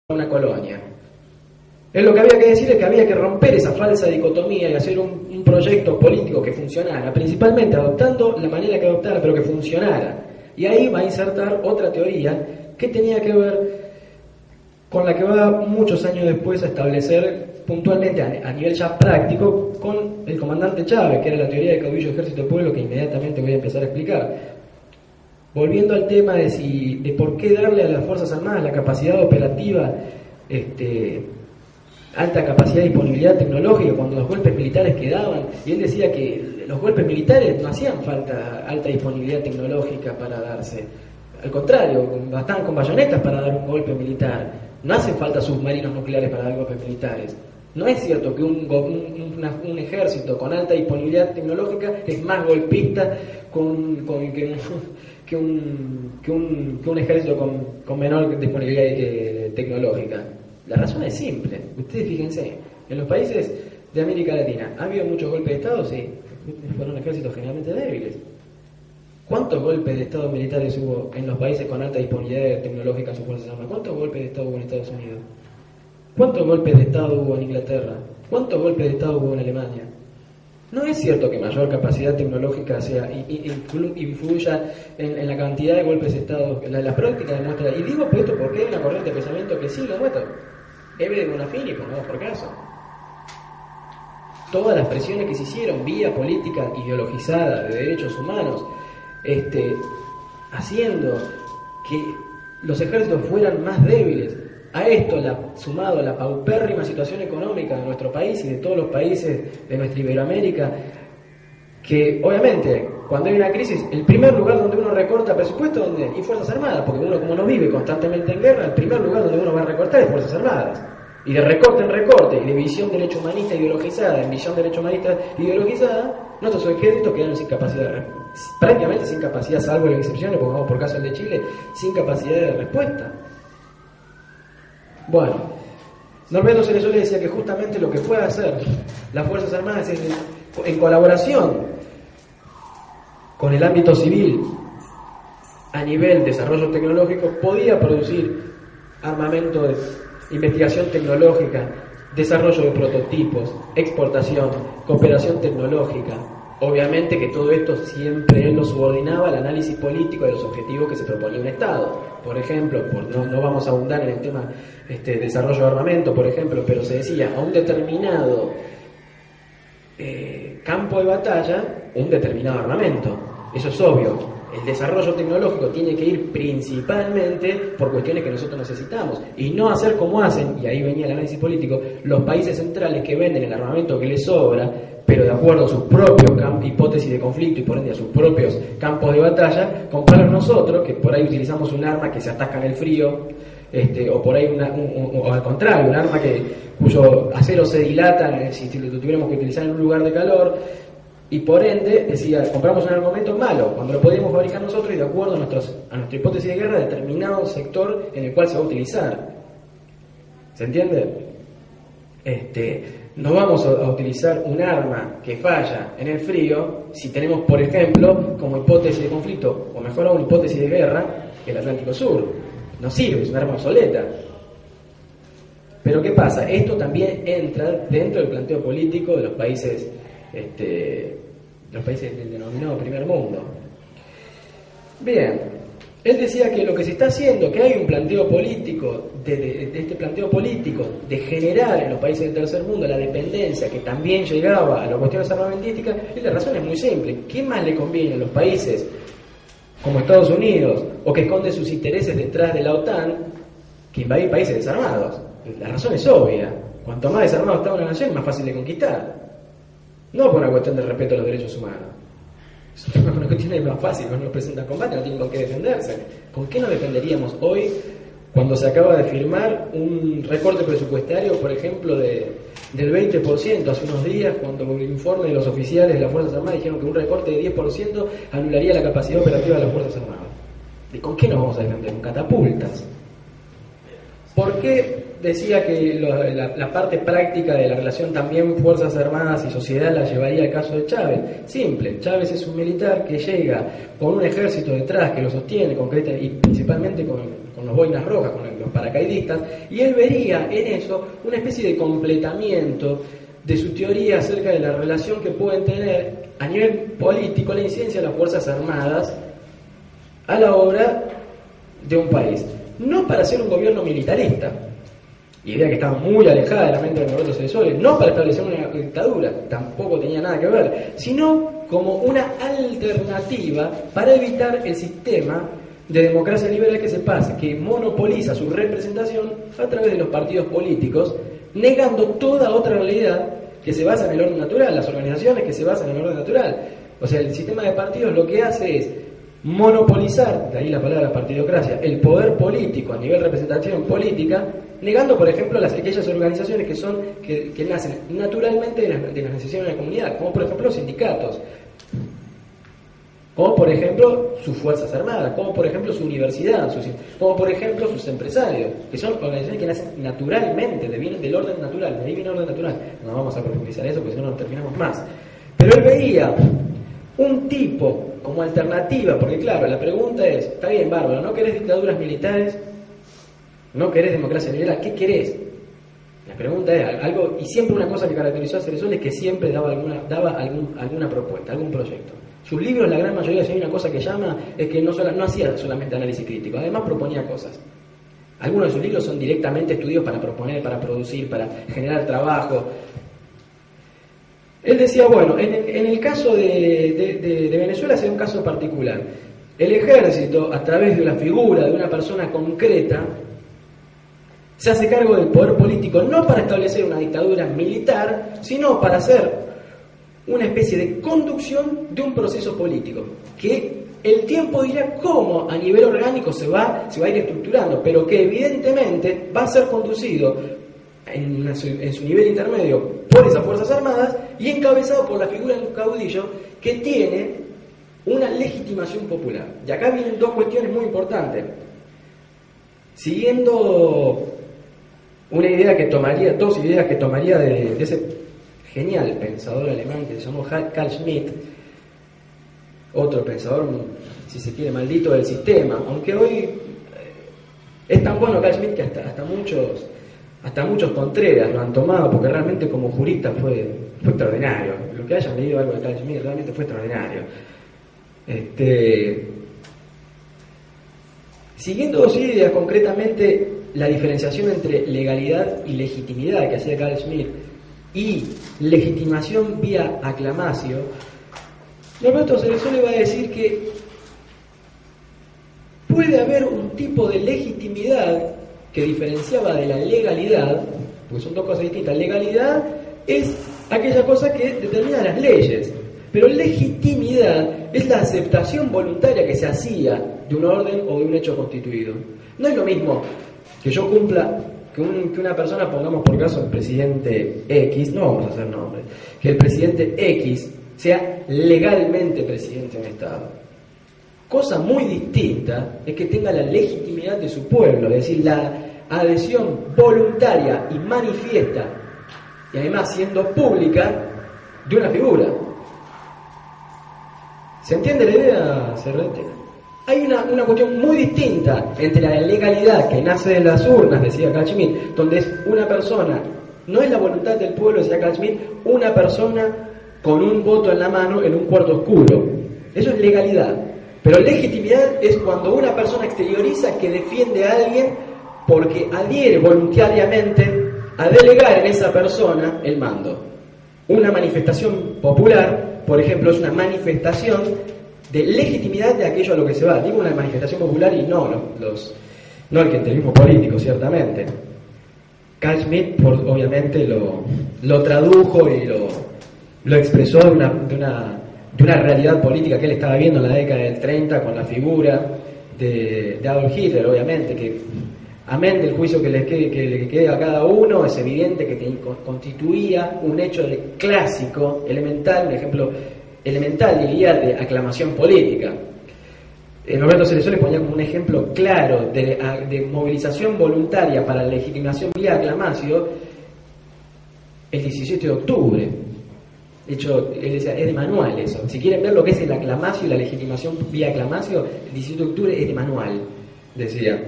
una colonia. Es lo que había que decir, es que había que romper esa falsa dicotomía y hacer un proyecto político que funcionara, principalmente adoptando la manera que adoptara, pero que funcionara. Y ahí va a insertar otra teoría que tenía que ver con la que va muchos años después a establecer puntualmente a nivel ya práctico con el comandante Chávez, que era la teoría de caudillo, ejército, pueblo, que inmediatamente voy a empezar a explicar. Volviendo al tema de por qué darle a las Fuerzas Armadas la capacidad operativa, alta capacidad de disponibilidad tecnológica cuando los golpes militares quedaban, y él decía que los golpes militares no hacían falta alta disponibilidad tecnológica para darse, al contrario, bastaban con bayonetas para dar un golpe militar, no hacen falta submarinos nucleares para dar golpes militares. No es cierto que un ejército con alta disponibilidad tecnológica es más golpista que un ejército con menor disponibilidad tecnológica. La razón es simple. Ustedes fíjense, en los países de América Latina, ¿ha habido muchos golpes de Estado? Sí, fueron ejércitos generalmente débiles. ¿Cuántos golpes de Estado militares hubo en los países con alta disponibilidad tecnológica en sus fuerzas armadas? ¿Cuántos golpes de Estado hubo en Estados Unidos? ¿Cuántos golpes de Estado hubo en Inglaterra? ¿Cuántos golpes de Estado hubo en Alemania? No es cierto que mayor capacidad tecnológica influya en la cantidad de golpes de Estado. La práctica demuestra, y digo esto porque hay una corriente de pensamiento que sí lo demuestra. Ebre de Bonafini, pongamos por caso. Todas las presiones que se hicieron vía política ideologizada de derechos humanos, haciendo que los ejércitos fueran más débiles. A esto, sumado a la paupérrima situación económica de nuestro país y de todos los países de nuestra Iberoamérica, que obviamente cuando hay una crisis, el primer lugar donde uno recorta presupuesto ¿dónde? Y Fuerzas Armadas, porque uno como no vive constantemente en guerra, el primer lugar donde uno va a recortar es Fuerzas Armadas. Y de recorte en recorte, y de visión derecho humanista ideologizada en visión derecho humanista ideologizada, nuestros ejércitos quedaron sin capacidad, prácticamente sin capacidad, salvo las excepciones, pongamos por caso el de Chile, sin capacidad de respuesta. Bueno, Norberto Cerezuela decía que justamente lo que puede hacer las Fuerzas Armadas es, en colaboración con el ámbito civil a nivel desarrollo tecnológico, podía producir armamento de investigación tecnológica, desarrollo de prototipos, exportación, cooperación tecnológica. Obviamente que todo esto siempre él lo subordinaba al análisis político de los objetivos que se proponía un Estado. Por ejemplo, no vamos a abundar en el tema desarrollo de armamento, por ejemplo, pero se decía a un determinado campo de batalla, un determinado armamento. Eso es obvio. El desarrollo tecnológico tiene que ir principalmente por cuestiones que nosotros necesitamos y no hacer como hacen, y ahí venía el análisis político, los países centrales que venden el armamento que les sobra, pero de acuerdo a sus propios hipótesis de conflicto y por ende a sus propios campos de batalla, comprarlos nosotros, que por ahí utilizamos un arma que se atasca en el frío, o por ahí o al contrario, un arma cuyo acero se dilata si lo tuviéramos que utilizar en un lugar de calor, y por ende decía, compramos un armamento malo, cuando lo podíamos fabricar nosotros y de acuerdo a nuestra hipótesis de guerra, determinado sector en el cual se va a utilizar. ¿Se entiende? No vamos a utilizar un arma que falla en el frío si tenemos, por ejemplo, como hipótesis de conflicto, o mejor aún, hipótesis de guerra, el Atlántico Sur. No sirve, es un arma obsoleta. Pero ¿qué pasa? Esto también entra dentro del planteo político de los países del denominado primer mundo. Bien, él decía que lo que se está haciendo, que hay un planteo político, de este planteo político de generar en los países del tercer mundo la dependencia que también llegaba a las cuestiones armamentísticas, y la razón es muy simple. ¿Qué más le conviene a los países como Estados Unidos, o que esconden sus intereses detrás de la OTAN, que invadir países desarmados? La razón es obvia. Cuanto más desarmado está una nación, más fácil de conquistar. No por una cuestión de respeto a los derechos humanos. Es una cuestión más fácil, no nos presentan combate, no tienen con qué defenderse. ¿Con qué nos defenderíamos hoy cuando se acaba de firmar un recorte presupuestario, por ejemplo, del 20%? Hace unos días, cuando el informe de los oficiales de las Fuerzas Armadas dijeron que un recorte de 10% anularía la capacidad operativa de las Fuerzas Armadas. ¿Y con qué nos vamos a defender? Con catapultas. ¿Por qué decía que la parte práctica de la relación también Fuerzas Armadas y sociedad la llevaría al caso de Chávez? Simple, Chávez es un militar que llega con un ejército detrás que lo sostiene y principalmente con los boinas rojas, con los paracaidistas, y él vería en eso una especie de completamiento de su teoría acerca de la relación que pueden tener a nivel político la incidencia de las Fuerzas Armadas a la obra de un país. No para ser un gobierno militarista, idea que estaba muy alejada de la mente de Norberto Ceresole, no para establecer una dictadura, tampoco tenía nada que ver, sino como una alternativa para evitar el sistema de democracia liberal que se pasa, que monopoliza su representación a través de los partidos políticos, negando toda otra realidad que se basa en el orden natural, las organizaciones que se basan en el orden natural. O sea, el sistema de partidos lo que hace es monopolizar, de ahí la palabra partidocracia, el poder político a nivel de representación política, negando, por ejemplo, aquellas organizaciones que nacen naturalmente de las necesidades de la comunidad, como por ejemplo los sindicatos, como por ejemplo sus fuerzas armadas, como por ejemplo su universidad, como por ejemplo sus empresarios, que son organizaciones que nacen naturalmente, vienen del orden natural, de ahí viene el orden natural. No vamos a profundizar eso porque si no terminamos más. Pero él veía un tipo como alternativa, porque claro, la pregunta es, está bien, bárbaro, ¿no querés dictaduras militares? ¿No querés democracia liberal? ¿Qué querés? La pregunta es algo, y siempre una cosa que caracterizó a Ceresole es que siempre daba alguna propuesta, algún proyecto. Sus libros, la gran mayoría, si hay una cosa que llama, es que no hacía solamente análisis crítico, además proponía cosas. Algunos de sus libros son directamente estudios para proponer, para producir, para generar trabajo. Él decía, bueno, en el caso de Venezuela sería un caso particular. El ejército, a través de la figura de una persona concreta, se hace cargo del poder político, no para establecer una dictadura militar, sino para hacer una especie de conducción de un proceso político, que el tiempo dirá cómo a nivel orgánico se va a ir estructurando, pero que evidentemente va a ser conducido en su nivel intermedio por esas Fuerzas Armadas y encabezado por la figura de un caudillo que tiene una legitimación popular. Y acá vienen dos cuestiones muy importantes. Siguiendo una idea que tomaría, dos ideas que tomaría de ese genial pensador alemán que se llamó Carl Schmitt, otro pensador, si se quiere, maldito del sistema, aunque hoy es tan bueno Carl Schmitt que hasta muchos Contreras lo han tomado, porque realmente como jurista fue extraordinario. Lo que hayan leído algo de Carl Schmitt realmente fue extraordinario. Siguiendo dos ideas, concretamente la diferenciación entre legalidad y legitimidad que hacía Carl Schmitt y legitimación vía aclamatio, Norberto Ceresole va a decir que puede haber un tipo de legitimidad que diferenciaba de la legalidad, porque son dos cosas distintas. Legalidad es aquella cosa que determina las leyes, pero legitimidad es la aceptación voluntaria que se hacía de un orden o de un hecho constituido. No es lo mismo que yo cumpla, que una persona, pongamos por caso el presidente X, no vamos a hacer nombres, que el presidente X sea legalmente presidente de un Estado. Cosa muy distinta es que tenga la legitimidad de su pueblo, es decir, la adhesión voluntaria y manifiesta, y además siendo pública, de una figura. ¿Se entiende la idea, Cerrete? Hay una cuestión muy distinta entre la legalidad que nace de las urnas, decía Carl Schmitt, donde es una persona, no es la voluntad del pueblo, decía Carl Schmitt, una persona con un voto en la mano en un cuarto oscuro. Eso es legalidad. Pero legitimidad es cuando una persona exterioriza que defiende a alguien porque adhiere voluntariamente a delegar en esa persona el mando. Una manifestación popular, por ejemplo, es una manifestación de legitimidad de aquello a lo que se va. Digo una manifestación popular y no el clientelismo político, ciertamente. Carl Schmitt, obviamente, lo tradujo y lo expresó de una realidad política que él estaba viendo en la década del 30 con la figura de Adolf Hitler, obviamente, que amén del juicio que le quede a cada uno, es evidente que constituía un hecho clásico, elemental, un ejemplo elemental, diría, de aclamación política. Norberto Cerezo ponía como un ejemplo claro de movilización voluntaria para la legitimación vía aclamatio el 17 de octubre. De hecho, él decía, es de manual eso. Si quieren ver lo que es el aclamatio y la legitimación vía aclamatio, el 17 de octubre es de manual, decía.